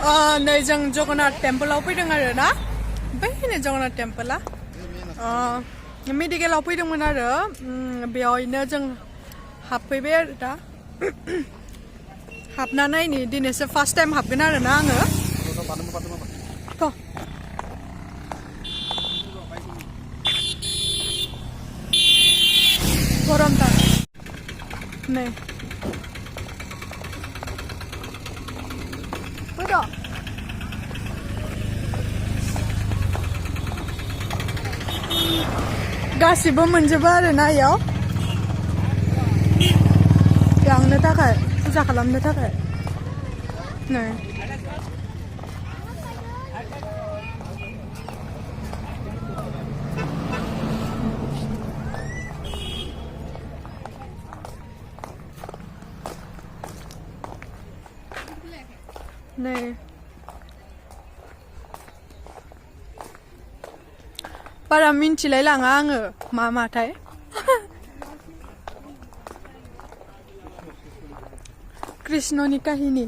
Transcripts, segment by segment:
नै जों जगन्नाथ टेम्पोलाव फैदों आरो ना बैनो जगन्नाथ टेम्पोला मेडिकेलाव फैदोंमोन आरो बेयावनो जों हाबफैबाय आरो दा हाबनानै नै दिनैसो फार्स्ट टाइम हाबगोन आरो ना आङो गरमथार नै फैद' गासिबो मोनजोबो आरो ना इयाव लांनो थाखाय फुजा खालामनो थाखाय नै नै बारा मिन्थिलाय लाङा आङो मा माथाय कृष्णनि काहिनी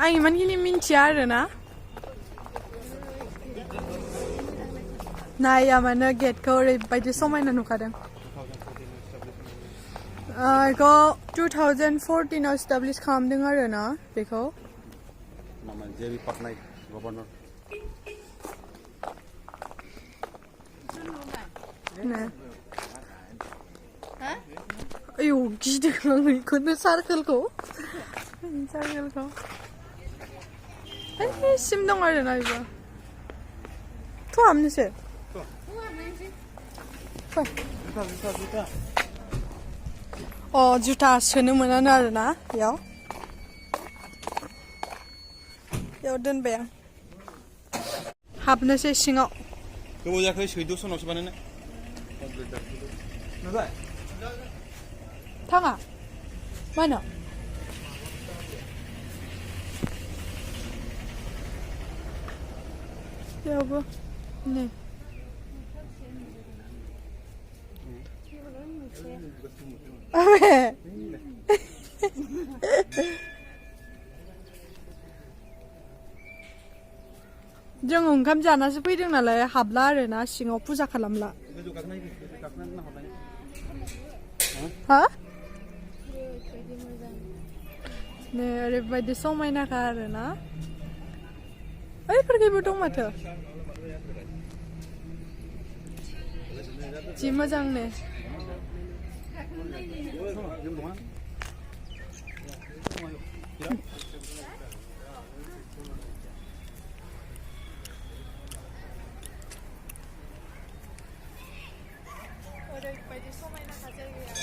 आं इमानखिनि मिन्थिया आरो ना नाया मानो गेटखौ ओरैबायदि समायना नुखादों बेखौ 2014 एस्टाब्लिश खालामदों आरो ना बेखौ ayo गिदों आं बेखौनो सार्कोलखौ सिम दं आरो ना बेबो थ' हाबनोसै अ जुथा सोनो मोनानो आरो ना बेयाव दोनबाय आं हाबनोसै सिङाव गोबाव जायाखै सैद' सनावसो बानायनाय थाङा मानो बेयावबो नै जों ओंखाम जानासो फैदों नालाय हाबला आरो ना सिङाव फुजा खालामला हा नै ओरैबायदि समायनाखा आरो ना ओइफोरखैबो दं माथो जि मोजां ने ओरैबायदि समायनाखा जायगाया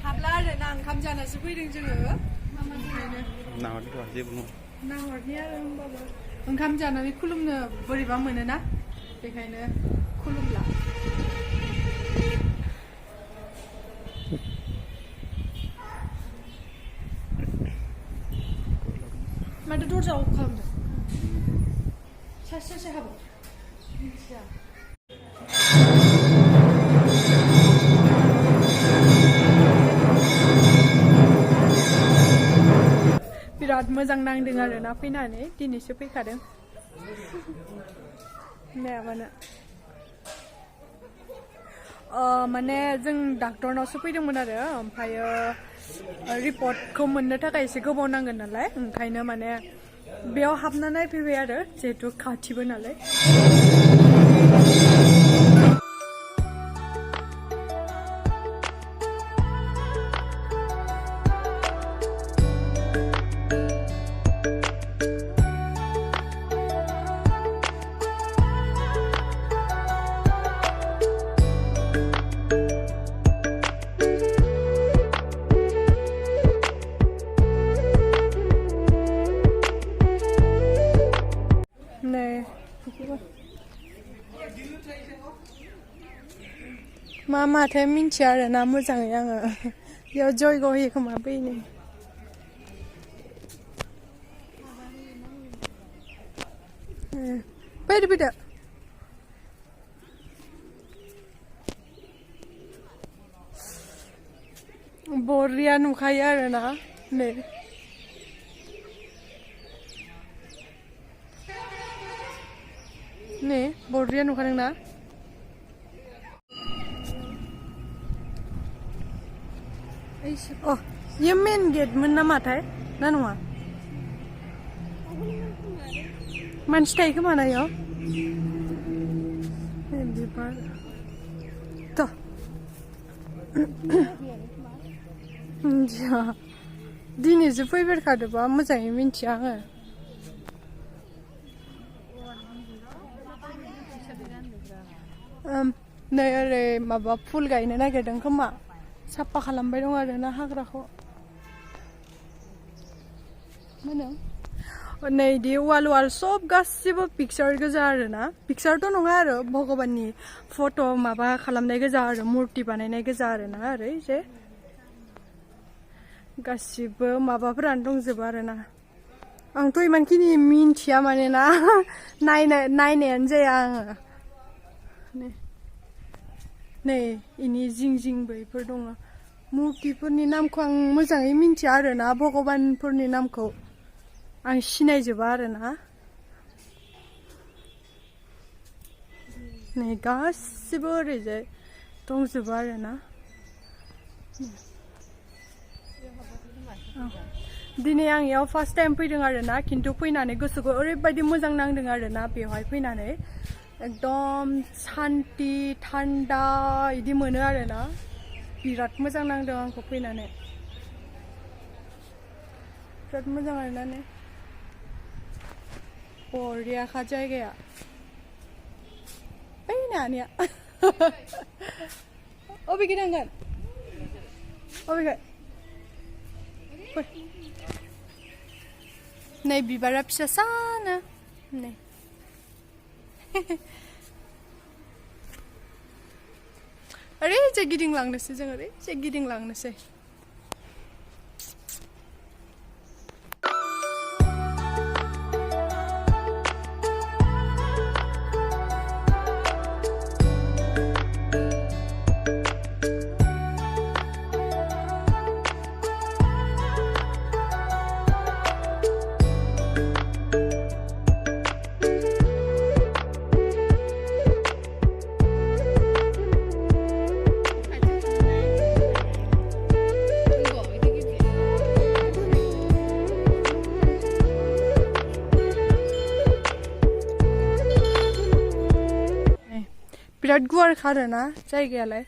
हाबला आरो ना ओंखाम जानोसो फैदों जोङो नाहरदों जेबो नङा नाहरनि आरो होमबाबो ओंखाम जानानै खुलुमनो बोरैबा मोनोना बेखायनो खुलुमला माथो दरजा अफ खालामदों सासे हाबो मिथिया बिराद मोजां नांदों आरो ना फैनानै दिनैसो फैखादों नायाबानो माने जों डाक्टरनावसो फैदोंमोन आरो ओमफ्रायो रिपर्टखौ मोननो थाखाय एसे गोबाव नांगोन नालाय ओंखायनो माने बेयाव हाबना नायफैबाय आरो जिहेतु खाथिबो नालाय मा माथो मिन्थिया आरो ना मोजाङै आङो बेयाव जयग' होयो खोमा बैनो फैदो फैदो बरिया नुखायो आरोना नै नै बरिया नुखादोंना अ ये मेन गेटमोन नामाथाय ना नङा मानसि थायो खोमा ना इयाव बिबार थ' मिथिया दिनैसो फैफेरखादोबा मोजाङै मिथिया आङो नै ओरै माबा फुल गायनो नागिरदों खोमा साफा खालामबाय दं आरोना हाग्राखौ मा होनो नै इदि वाल वाल सब गासिबो पिक्चार गोजा आरोना पिक्चारथ' नङा आरो भगबाननि फट' माबा खालामनाय गोजा आरो मुर्ति बानायनाय गोजा आरोना ओरै जे गासिबो माबाफोरानो दंजोबो आरोना आंथ' इमानखिनि मिन्थिया माने ना नायनायानो जाया आङो नै इनि जिं जिंबो इफोर दङ मुर्तिफोरनि नामखौ आं मोजाङै मिन्थिया आरोना भगबानफोरनि नामखौ आं सिनायजोबा आरोना नै गासिबो ओरैजाय दंजोबो आरोना दिनै आं इयाव फार्स्ट टाइम फैदों आरोना खिन्थु फैनानै गोसोखौ ओरैबायदि मोजां नांदों आरोना बेवहाय फैनानै एकदम शान्ति थान्दा इदि मोनो आरोना बिराद मोजां नांदों आंखौ फैनानै बिराद मोजां आरोना नै बरियाखा जायगाया ओइ नानिया अबेखै थांगोन अबेखै फै नै बिबारा फिसा सानो नै ओरैजाय गिदिंलांनोसै जों ओरैजाय गिदिंलांनोसै बिराद गुवार खारोना जायगायालाय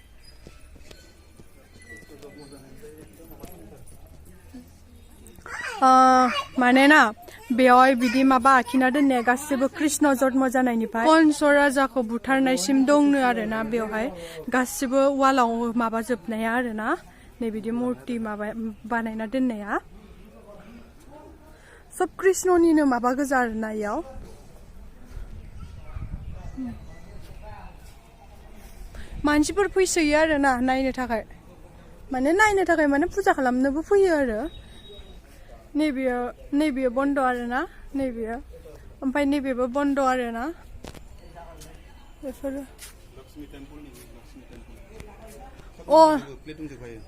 माने ना बेयावहाय बिदि माबा आखिना दोननाया गासिबो कृष्ण जन्म जानायनिफ्राय कंस राजाखौ बुथारनायसिम दंनो आरोना बेवहाय गासिबो वालाव माबा जोबनाया आरोना नै बिदि मुर्ति माबा बानायना दोननाया सब कृष्णनिनो माबा गोजा आरोना इयाव मानसिफोर फैसोयो आरोना नायनो थाखाय माने फुजा खालामनोबो फैयो आरो नैबेयो बन्द आरोना नैबेयो ओमफ्राय नैबेबो बन्द आरोना बेफोरो अ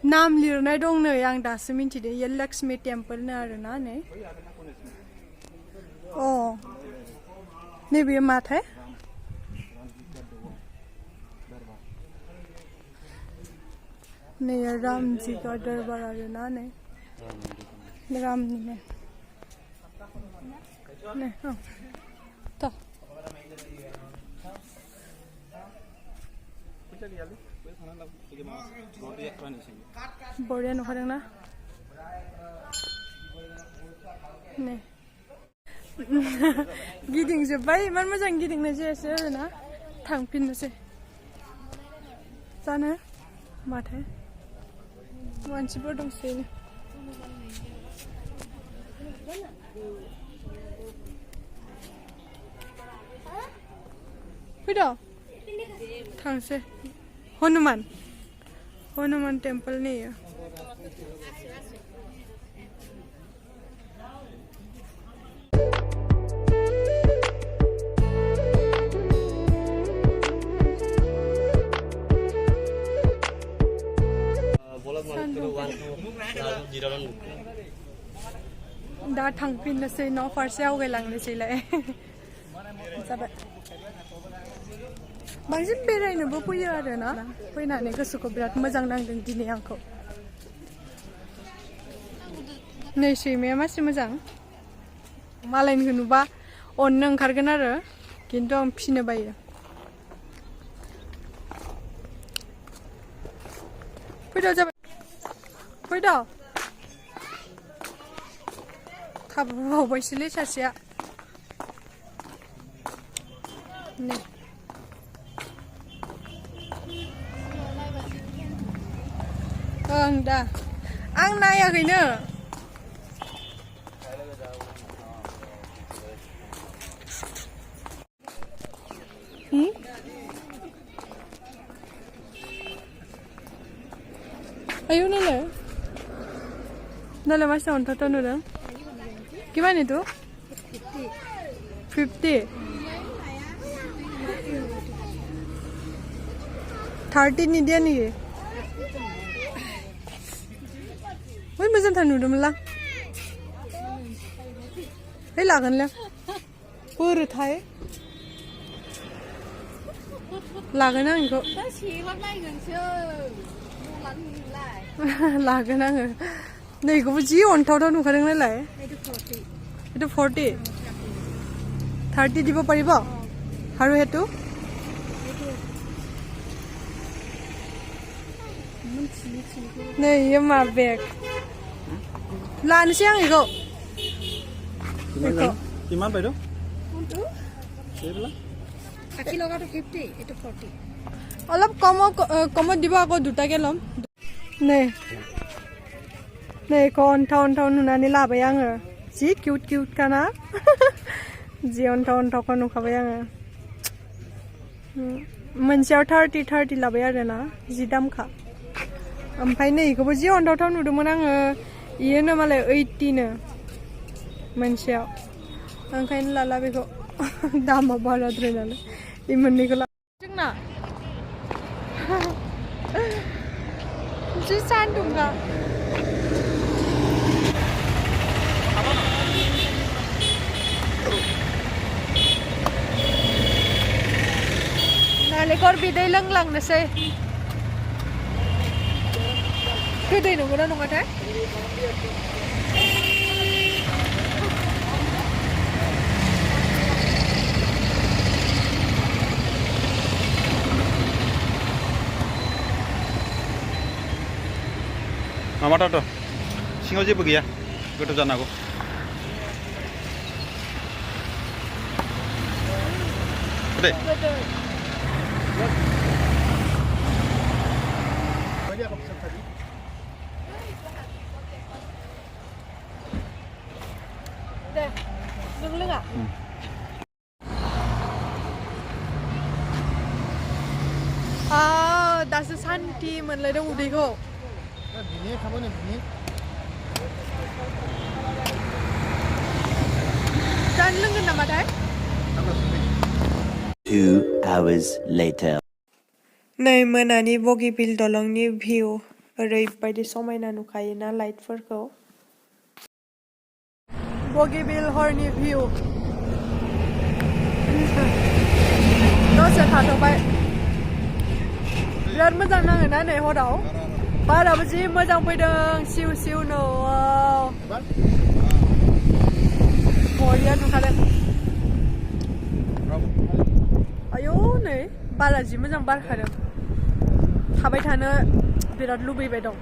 नाम लिरनाय दं नै आं दासो मिन्थिदों इयो लक्ष्मी टेम्पोलनो आरोना नै अ नैबेयो माथाय नै रामजी का दरबार आरोना नै रामनि नै त बरिया नुखादोंना नै गिदिंजोब्बाय इमान मोजां गिदिंनाय जायासै आरोना थांफिननोसै जानो माथाय मानसिफोर दंसोयो फैद' थांसै हनुमान टेम्पोल नेयो दा थांफिननोसै न' फारसे आवगायलांनोसैलाय जाबाय बांसिन बेरायनोबो फैयो आरोना फैनानै गोसोखौ बिराद मोजां नांदों दिनै आंखौ नै सैमाया मासि मोजां मालायनिखौ नुबा अननो ओंखारगोन आरो खिन्थु आं फिसिनो बायो फैद' जाबाय फैद' थाबोबावबायसोलै सासेया नै ओं दा आं नायाखैनो ayo nale masih onta tuh nudang gimana itu 50 30 nih dia nih woi macam tanu udah melang hei lagan lah purut hai lagan angko lagan angko nih gue buji onta nuh kadang nilai itu 40 30 dibawa paribo haru itu nih ya mah bag lan siang itu কিমান বাইদেউ kilo ka 50 itu 40 অলপ কমত দিব আকৌ দুটাকে লম নে अन्थाव नुनानै लाबाय आङो जि किउट काना जि अन्थाव नुखाबाय आङो मोनसेयाव 30 लाबाय आरोना जि दामखा ओमफ्राय नै इखौबो जि अन्थाव नुदोंमोन आङो इयोनो मालाय 80 नो मोनसेयाव ओंखायनो लाला बेखौ दामा बाराद्राय नालाय इ मोननैखौ ला जोंना जि सान्दुंगा नालेंखर बिदै लोंलांनोसै गोदै नंगौना नङाथाय मामाथ' सिङाव जेबो गैया गोथौ जानो हागौ दे nâng lưng ạ daसो सान्थि मोनलायदों उदैखौ जानो लोंगोन नामाथाय 2 hours later नै मोनानि बगिबिल दलंनि भिउ ओरैबायदि समायना नुखायोना लाइटफोरखौ बगिबिल हरनि भिउ दसे थाथ'बाय बिराद मोजां नाङोना नै हराव बाराबो जि मोजां फैदों सिउ न'आव बरिया नुखादों आयौ नै बारा जि मोजां बारखादों थाबाय थानो बिराद लुबैबाय दं